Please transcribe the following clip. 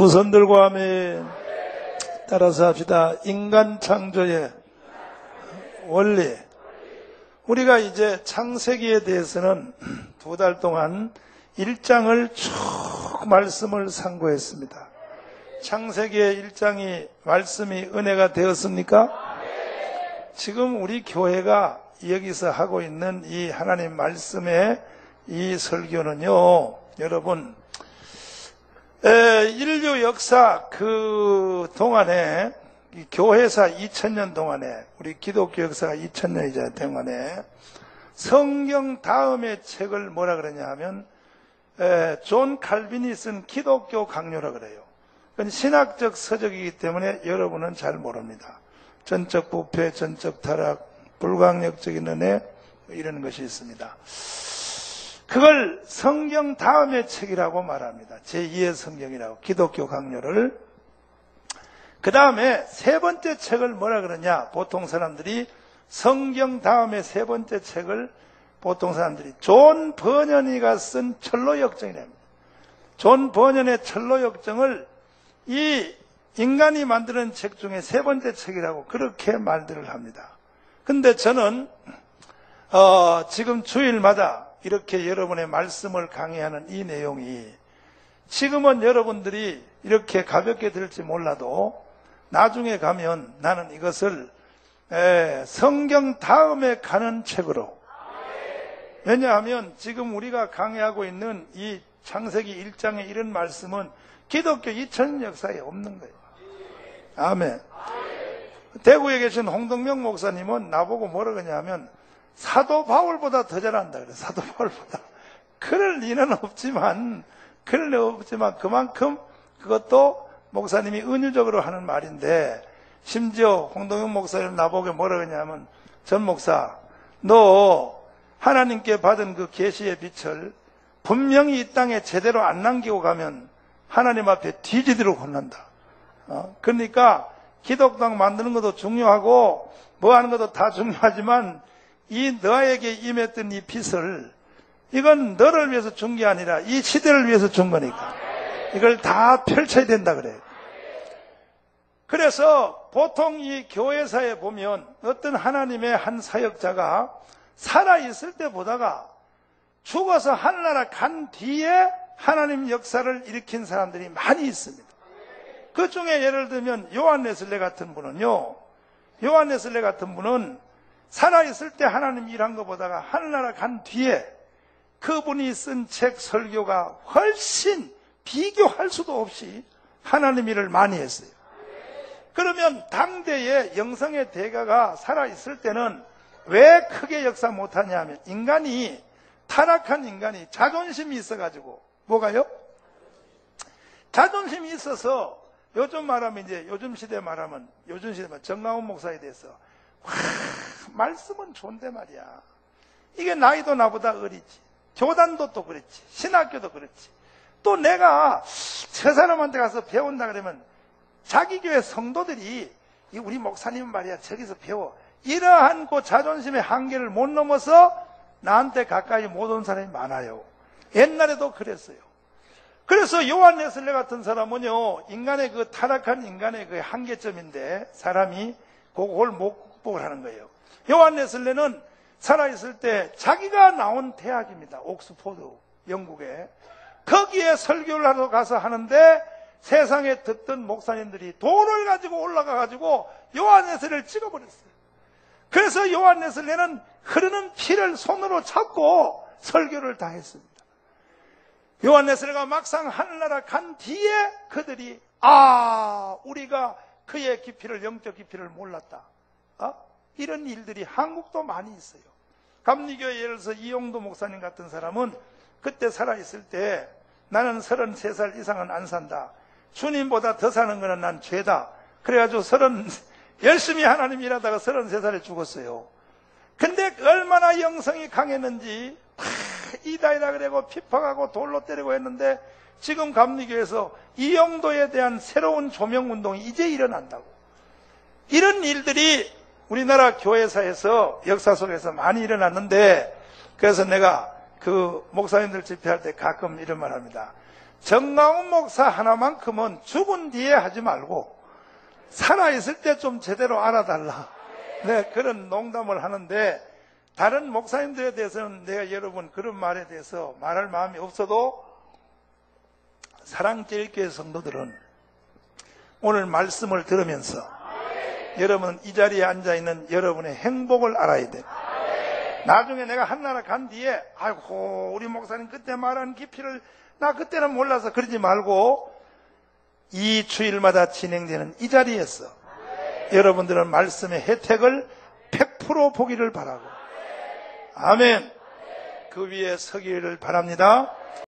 두 손 들고 아멘. 따라서 합시다. 인간 창조의 원리. 우리가 이제 창세기에 대해서는 2달 동안 1장을 쭉 말씀을 상고했습니다. 창세기의 1장이 말씀이 은혜가 되었습니까? 지금 우리 교회가 여기서 하고 있는 이 하나님 말씀의 이 설교는요, 여러분, 인류 역사 그 동안에, 교회사 2000년 동안에, 우리 기독교 역사가 2000년이자 동안에 성경 다음의 책을 뭐라 그러냐 하면 존 칼빈이 쓴 기독교 강요라 그래요. 그건 신학적 서적이기 때문에 여러분은 잘 모릅니다. 전적 부패, 전적 타락, 불강력적인 은혜, 이런 것이 있습니다. 그걸 성경 다음의 책이라고 말합니다. 제2의 성경이라고, 기독교 강요를. 그 다음에 세 번째 책을 뭐라 그러냐, 보통 사람들이 성경 다음에 세 번째 책을 보통 사람들이 존 버년이가 쓴 철로역정이랍니다. 존 버년의 철로역정을 이 인간이 만드는 책 중에 세 번째 책이라고 그렇게 말들을 합니다. 근데 저는 지금 주일마다 이렇게 여러분의 말씀을 강의하는 이 내용이 지금은 여러분들이 이렇게 가볍게 들을지 몰라도 나중에 가면 나는 이것을 성경 다음에 가는 책으로, 왜냐하면 지금 우리가 강의하고 있는 이 창세기 1장의 이런 말씀은 기독교 2000년 역사에 없는 거예요. 아멘. 대구에 계신 홍동명 목사님은 나보고 뭐라 그러냐면 사도 바울보다 더 잘한다 그래. 사도 바울보다. 그럴 리는 없지만 그만큼 그것도 목사님이 은유적으로 하는 말인데, 심지어 홍동영 목사님 나보고 뭐라 그러냐면, 전 목사, 너 하나님께 받은 그 계시의 빛을 분명히 이 땅에 제대로 안 남기고 가면 하나님 앞에 뒤지도록 혼난다. 그러니까 기독당 만드는 것도 중요하고 뭐 하는 것도 다 중요하지만 이 너에게 임했던 이 빛을, 이건 너를 위해서 준 게 아니라 이 시대를 위해서 준 거니까 이걸 다 펼쳐야 된다 그래요. 그래서 보통 이 교회사에 보면 어떤 하나님의 한 사역자가 살아있을 때 보다가 죽어서 하늘나라 간 뒤에 하나님 역사를 일으킨 사람들이 많이 있습니다. 그 중에 예를 들면 요한 웨슬레 같은 분은요, 요한 웨슬레 같은 분은 살아있을 때 하나님 일한 거 보다가 하늘나라 간 뒤에 그분이 쓴 책 설교가 훨씬 비교할 수도 없이 하나님 일을 많이 했어요. 그러면 당대의 영성의 대가가 살아있을 때는 왜 크게 역사 못하냐 하면, 인간이, 타락한 인간이 자존심이 있어가지고, 뭐가요? 자존심이 있어서, 요즘 말하면 이제, 요즘 시대 말하면 정강훈 목사에 대해서, 말씀은 좋은데 말이야. 이게 나이도 나보다 어리지. 교단도 또 그렇지. 신학교도 그렇지. 또 내가 저 사람한테 가서 배운다 그러면 자기 교회 성도들이 우리 목사님 말이야 저기서 배워, 이러한 그 자존심의 한계를 못 넘어서 나한테 가까이 못 온 사람이 많아요. 옛날에도 그랬어요. 그래서 요한 웨슬레 같은 사람은요, 인간의 그 타락한 인간의 그 한계점인데 사람이 그걸 못 극복을 하는 거예요. 요한 웨슬레는 살아있을 때 자기가 나온 대학입니다. 옥스포드, 영국에. 거기에 설교를 하러 가서 하는데 세상에 듣던 목사님들이 돌을 가지고 올라가가지고 요한 웨슬레를 찍어버렸어요. 그래서 요한 웨슬레는 흐르는 피를 손으로 잡고 설교를 다 했습니다. 요한 웨슬레가 막상 하늘나라 간 뒤에 그들이 우리가 그의 깊이를, 영적 깊이를 몰랐다. 이런 일들이 한국도 많이 있어요. 감리교회 예를 들어서 이용도 목사님 같은 사람은 그때 살아있을 때 나는 33살 이상은 안 산다. 주님보다 더 사는 거는 난 죄다. 그래가지고 열심히 하나님 일하다가 33살에 죽었어요. 근데 얼마나 영성이 강했는지 이다이다 그러고 핍박하고 돌로 때리고 했는데 지금 감리교회에서 이용도에 대한 새로운 조명운동이 이제 일어난다고. 이런 일들이 우리나라 교회사에서 역사 속에서 많이 일어났는데, 그래서 내가 그 목사님들 집회할 때 가끔 이런 말 합니다. 정강훈 목사 하나만큼은 죽은 뒤에 하지 말고 살아있을 때 좀 제대로 알아달라. 네, 그런 농담을 하는데 다른 목사님들에 대해서는 내가 여러분 그런 말에 대해서 말할 마음이 없어도 사랑제일교회 성도들은 오늘 말씀을 들으면서 여러분 이 자리에 앉아있는 여러분의 행복을 알아야 돼. 나중에 내가 한나라 간 뒤에 아이고 우리 목사님 그때 말한 깊이를 나 그때는 몰라서 그러지 말고 이 주일마다 진행되는 이 자리에서 여러분들은 말씀의 혜택을 100% 보기를 바라고 아멘. 그 위에 서기를 바랍니다.